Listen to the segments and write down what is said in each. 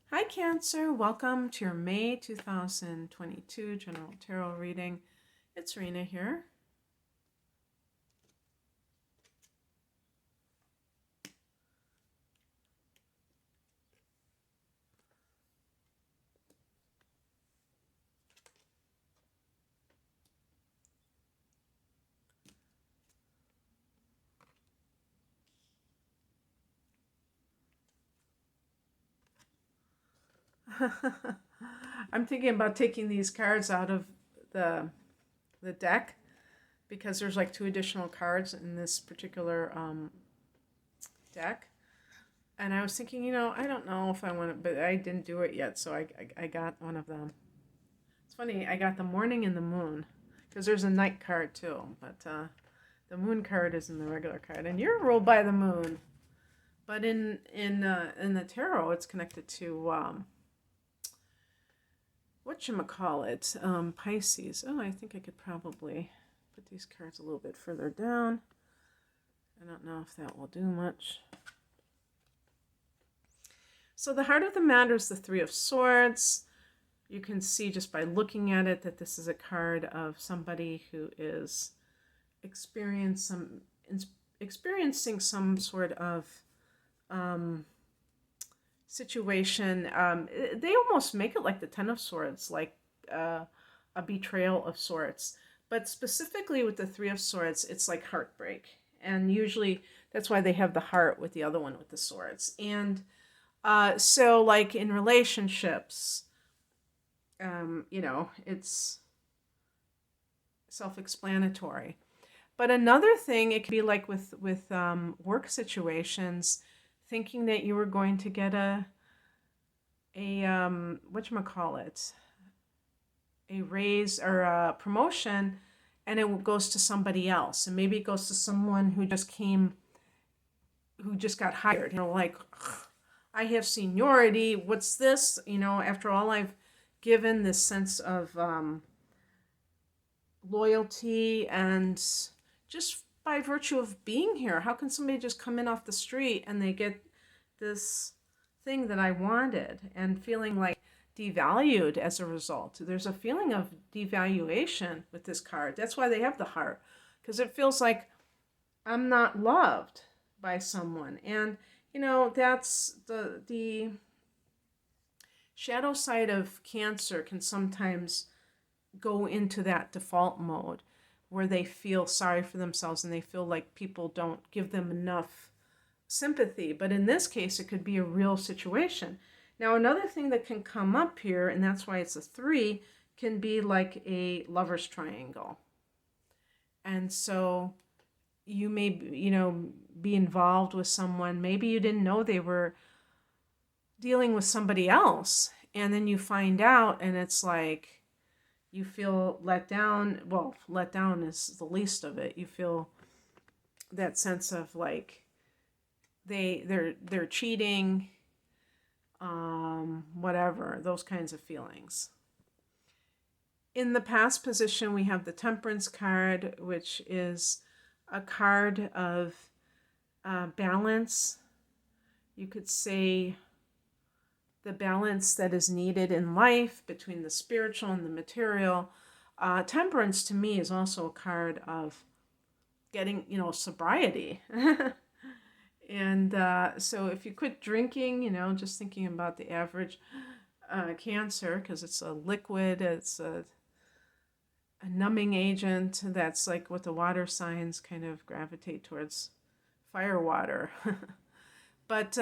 Hi Cancer, welcome to your May 2022 General Tarot reading. It's Rena here. I'm thinking about taking these cards out of the deck because there's like 2 additional cards in this particular deck. And I was thinking, I don't know if I want to, but I didn't do it yet, so I got one of them. It's funny, I got the Morning and the Moon because there's a night card too, but the Moon card is in the regular card, and you're ruled by the Moon. But in the tarot, it's connected to whatchamacallit, Pisces. Oh, I think I could probably put these cards a little bit further down. I don't know if that will do much. So the heart of the matter is the Three of Swords. You can see just by looking at it that this is a card of somebody who is experiencing some sort of situation. They almost make it like the Ten of Swords, like a betrayal of sorts. But specifically with the Three of Swords, it's like heartbreak. And usually that's why they have the heart with the other one with the swords. And so like in relationships, it's self-explanatory. But another thing, it could be like with work situations, thinking that you were going to get a whatchamacallit, a raise or a promotion, and it goes to somebody else. And maybe it goes to someone who just got hired. Like, I have seniority. What's this? After all I've given, this sense of loyalty and just by virtue of being here, how can somebody just come in off the street and they get this thing that I wanted, and feeling like devalued as a result? There's a feeling of devaluation with this card. That's why they have the heart, because it feels like I'm not loved by someone. And that's the shadow side of Cancer can sometimes go into that default mode where they feel sorry for themselves and they feel like people don't give them enough sympathy. But in this case, it could be a real situation. Now, another thing that can come up here, and that's why it's a 3, can be like a lover's triangle. And so you may, be involved with someone. Maybe you didn't know they were dealing with somebody else. And then you find out, and it's like you feel let down. Well, let down is the least of it. You feel that sense of like they're cheating, whatever, those kinds of feelings. In the past position, we have the Temperance card, which is a card of balance. You could say the balance that is needed in life between the spiritual and the material. Temperance to me is also a card of getting, sobriety. And so if you quit drinking, just thinking about the average Cancer, because it's a liquid, it's a numbing agent. That's like what the water signs kind of gravitate towards, fire water. But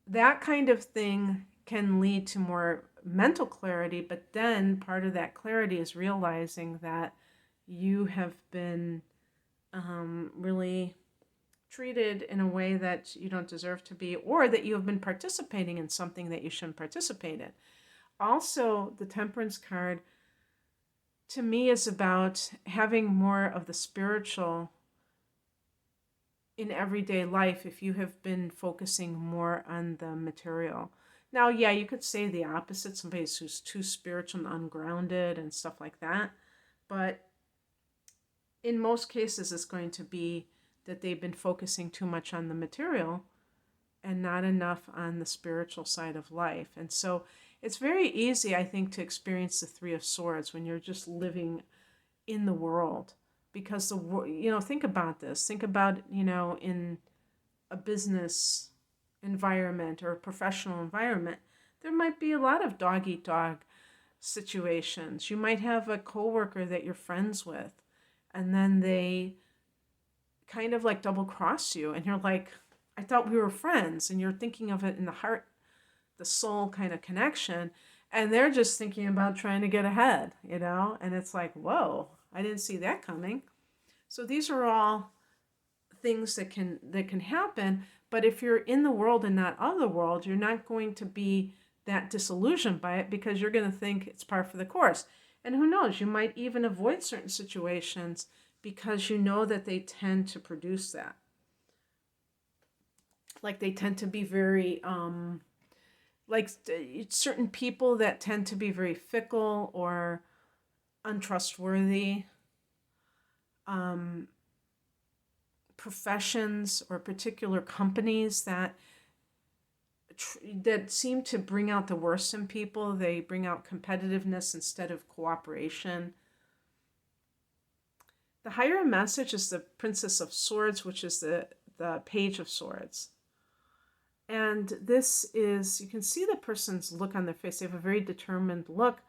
that kind of thing can lead to more mental clarity, but then part of that clarity is realizing that you have been really treated in a way that you don't deserve to be, or that you have been participating in something that you shouldn't participate in. Also, the Temperance card to me is about having more of the spiritual in everyday life if you have been focusing more on the material. Now, yeah, you could say the opposite, somebody who's too spiritual and ungrounded and stuff like that. But in most cases, it's going to be that they've been focusing too much on the material and not enough on the spiritual side of life. And so it's very easy, I think, to experience the Three of Swords when you're just living in the world. Because think about this. Think about, in a business environment or a professional environment, there might be a lot of dog eat dog situations. You might have a coworker that you're friends with, and then they kind of like double cross you, and you're like, I thought we were friends, and you're thinking of it in the heart, the soul kind of connection, and they're just thinking about trying to get ahead, and it's like, whoa, I didn't see that coming. So these are all things that can happen. But if you're in the world and not of the world, you're not going to be that disillusioned by it, because you're going to think it's par for the course. And who knows, you might even avoid certain situations because you know that they tend to produce that. Like they tend to be very, like certain people that tend to be very fickle or untrustworthy. Professions or particular companies that seem to bring out the worst in people. They bring out competitiveness instead of cooperation. The higher message is the Princess of Swords, which is the Page of Swords. And this is, you can see the person's look on their face. They have a very determined look.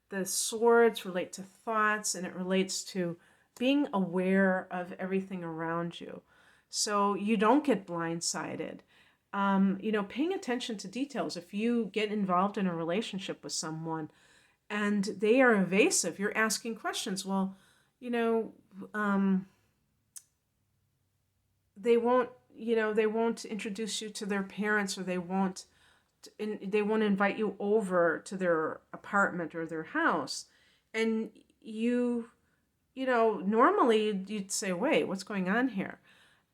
The swords relate to thoughts, and it relates to being aware of everything around you. So you don't get blindsided. Paying attention to details. If you get involved in a relationship with someone and they are evasive, you're asking questions. Well, they won't introduce you to their parents, or they won't invite you over to their apartment or their house. And normally you'd say, wait, what's going on here?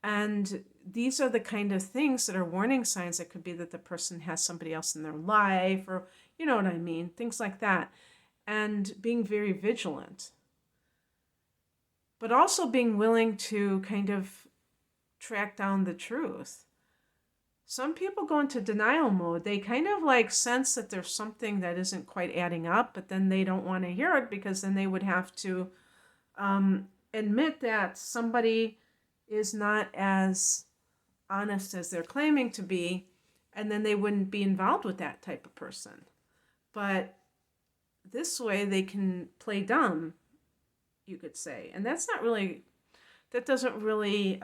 And these are the kind of things that are warning signs. It could be that the person has somebody else in their life, or you know what I mean, things like that. And being very vigilant. But also being willing to kind of track down the truth. Some people go into denial mode. They kind of like sense that there's something that isn't quite adding up, but then they don't want to hear it, because then they would have to admit that somebody is not as honest as they're claiming to be, and then they wouldn't be involved with that type of person. But this way they can play dumb, you could say. And that doesn't really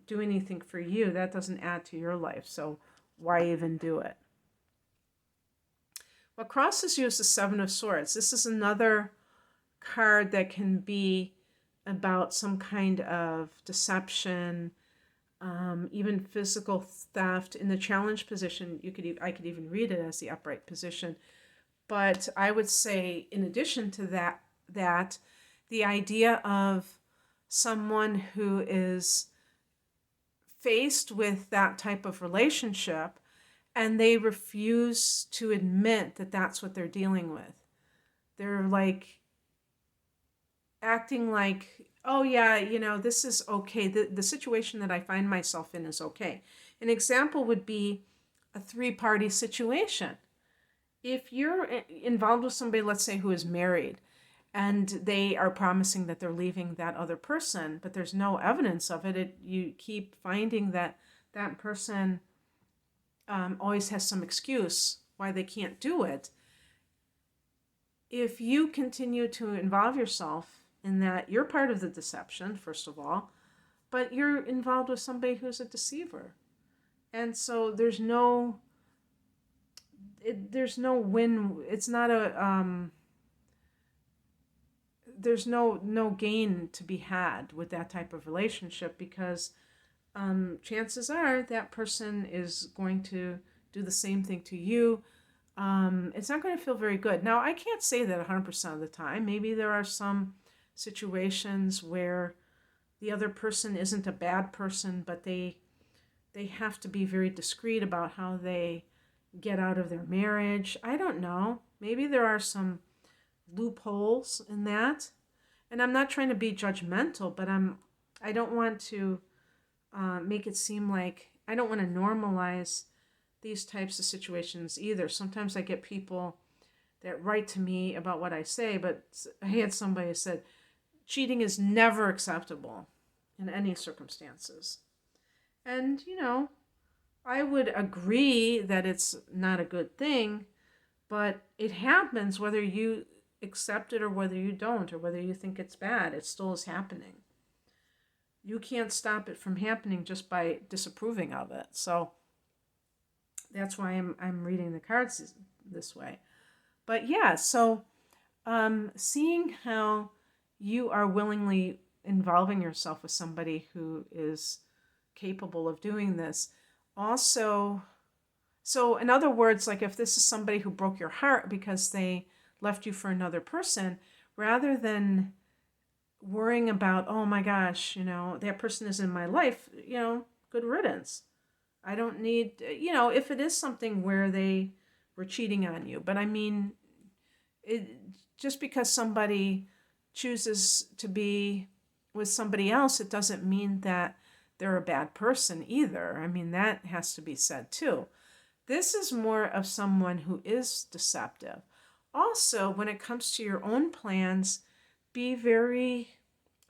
do anything for you. That doesn't add to your life. So why even do it? What crosses you is the Seven of Swords. This is another card that can be about some kind of deception, even physical theft. In the challenge position, I could even read it as the upright position. But I would say, in addition to that the idea of someone who is faced with that type of relationship and they refuse to admit that that's what they're dealing with. They're like acting like, oh yeah, this is okay. The situation that I find myself in is okay. An example would be a 3-party situation. If you're involved with somebody, let's say, who is married, and they are promising that they're leaving that other person, but there's no evidence of it, you keep finding that that person always has some excuse why they can't do it. If you continue to involve yourself in that, you're part of the deception, first of all, but you're involved with somebody who's a deceiver. And so there's no win. It's not there's no gain to be had with that type of relationship, because chances are that person is going to do the same thing to you. It's not going to feel very good. Now, I can't say that 100% of the time. Maybe there are some situations where the other person isn't a bad person, but they have to be very discreet about how they get out of their marriage. I don't know. Maybe there are some loopholes in that. And I'm not trying to be judgmental, but I don't want to make it seem like I don't want to normalize these types of situations either. Sometimes I get people that write to me about what I say, but I had somebody who said, cheating is never acceptable in any circumstances. And, I would agree that it's not a good thing, but it happens whether you accept it or whether you don't, or whether you think it's bad. It still is happening. You can't stop it from happening just by disapproving of it. So that's why I'm reading the cards this way. But yeah, so seeing how you are willingly involving yourself with somebody who is capable of doing this. Also, so in other words, like if this is somebody who broke your heart because they left you for another person, rather than worrying about, oh my gosh, that person is in my life, good riddance. I don't need, if it is something where they were cheating on you. But I mean, just because somebody chooses to be with somebody else, it doesn't mean that they're a bad person either. I mean, that has to be said too. This is more of someone who is deceptive. Also, when it comes to your own plans, be very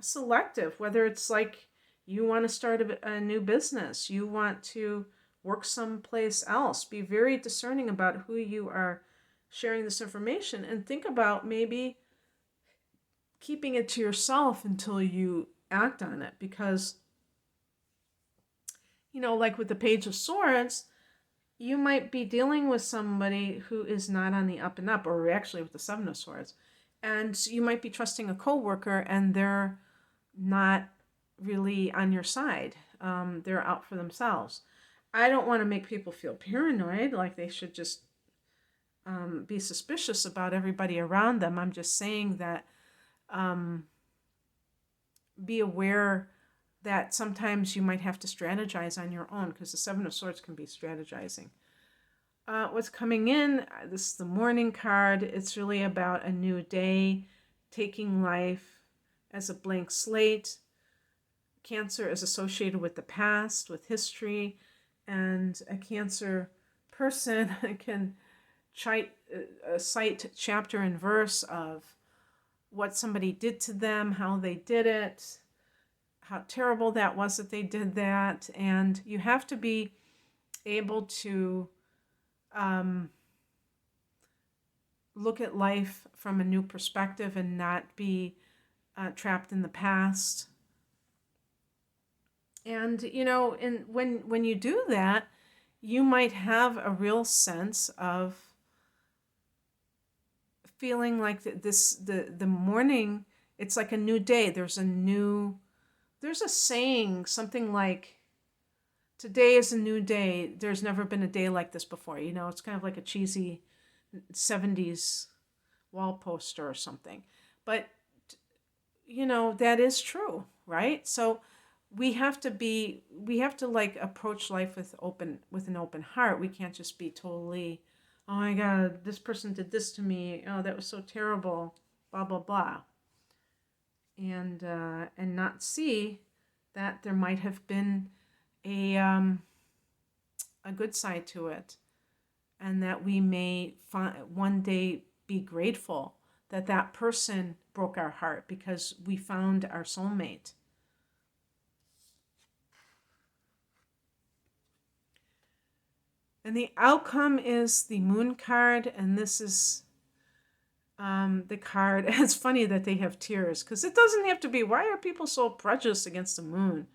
selective, whether it's like you want to start a new business, you want to work someplace else. Be very discerning about who you are sharing this information, and think about maybe keeping it to yourself until you act on it. Because, like with the Page of Swords, you might be dealing with somebody who is not on the up and up, or actually with the Seven of Swords, and you might be trusting a coworker and they're not really on your side. They're out for themselves. I don't want to make people feel paranoid, like they should just be suspicious about everybody around them. I'm just saying that be aware that sometimes you might have to strategize on your own, because the Seven of Swords can be strategizing. What's coming in, this is the Morning card. It's really about a new day, taking life as a blank slate. Cancer is associated with the past, with history, and a Cancer person can cite chapter and verse of what somebody did to them, how they did it, how terrible that was that they did that. And you have to be able to look at life from a new perspective and not be trapped in the past. And, when you do that, you might have a real sense of feeling like the morning, it's like a new day. There's a saying, something like, today is a new day. There's never been a day like this before. It's kind of like a cheesy 70s wall poster or something. But, that is true, right? So we have to like approach life with an open heart. We can't just be totally, oh my God, this person did this to me. Oh, that was so terrible, blah, blah, blah. And not see that there might have been a good side to it, and that we may one day be grateful that that person broke our heart because we found our soulmate. And the outcome is the Moon card, and this is the card. It's funny that they have tears, because it doesn't have to be. Why are people so prejudiced against the moon?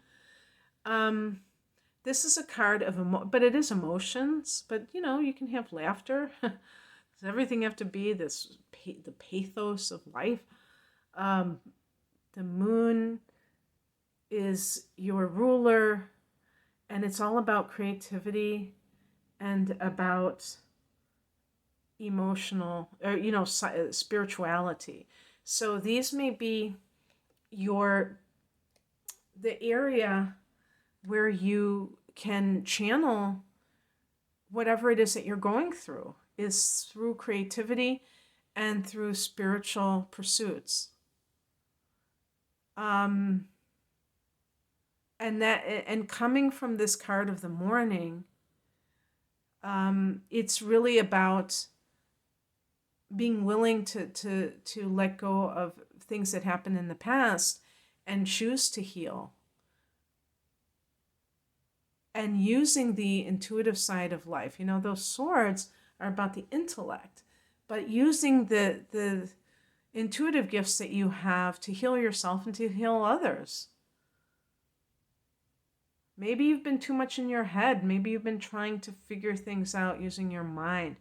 This is a card of but it is emotions. But you can have laughter. Does everything have to be this the pathos of life? The moon is your ruler, and it's all about creativity and about emotional, or spirituality. So these may be the area where you can channel whatever it is that you're going through, is through creativity and through spiritual pursuits. And and coming from this card of the morning, it's really about being willing to let go of things that happened in the past and choose to heal. And using the intuitive side of life. You know, those swords are about the intellect, but using the intuitive gifts that you have to heal yourself and to heal others. Maybe you've been too much in your head. Maybe you've been trying to figure things out using your mind.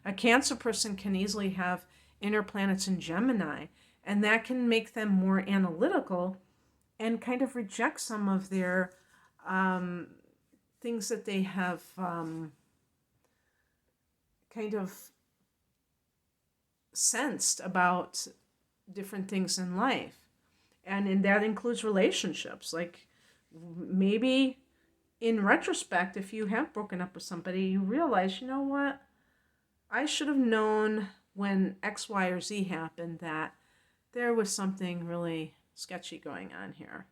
A Cancer person can easily have inner planets in Gemini, and that can make them more analytical and kind of reject some of their things that they have kind of sensed about different things in life. And that includes relationships. Like maybe in retrospect, if you have broken up with somebody, you realize, you know what? I should have known when X, Y, or Z happened that there was something really sketchy going on here.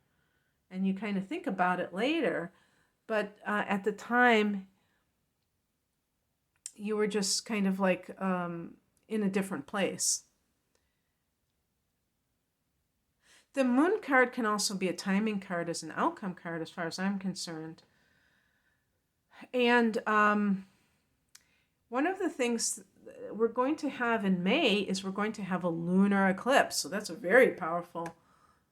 And you kind of think about it later, but at the time, you were just kind of like in a different place. The Moon card can also be a timing card as an outcome card as far as I'm concerned. And one of the things we're going to have in May is we're going to have a lunar eclipse. So that's a very powerful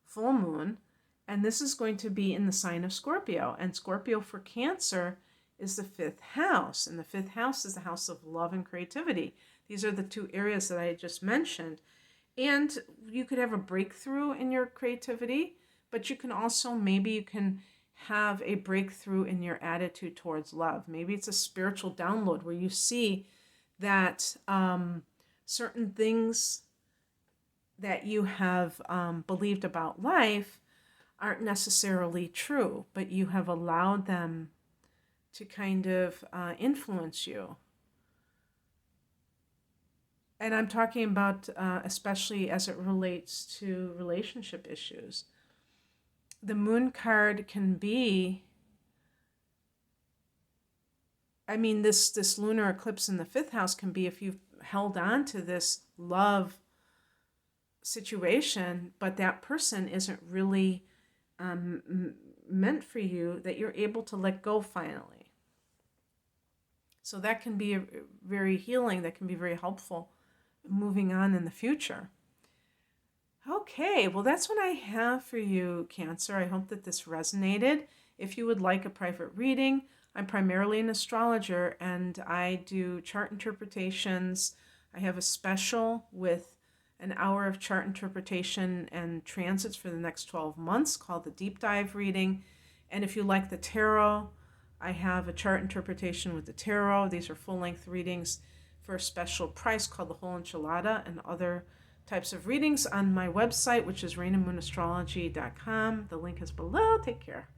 full moon. And this is going to be in the sign of Scorpio. And Scorpio for Cancer is the 5th house. And the 5th house is the house of love and creativity. These are the two areas that I just mentioned. And you could have a breakthrough in your creativity, but you can also, maybe you can have a breakthrough in your attitude towards love. Maybe it's a spiritual download where you see that certain things that you have believed about life aren't necessarily true, but you have allowed them to kind of influence you. And I'm talking about especially as it relates to relationship issues. The Moon card can be, I mean, this lunar eclipse in the 5th house can be if you've held on to this love situation, but that person isn't really meant for you, that you're able to let go finally. So that can be very healing, that can be very helpful moving on in the future. Okay, well, that's what I have for you, Cancer. I hope that this resonated. If you would like a private reading, I'm primarily an astrologer and I do chart interpretations. I have a special with an hour of chart interpretation and transits for the next 12 months called the Deep Dive Reading. And if you like the tarot, I have a chart interpretation with the tarot. These are full-length readings for a special price called the Whole Enchilada, and other types of readings on my website, which is rainamoonastrology.com. The link is below. Take care.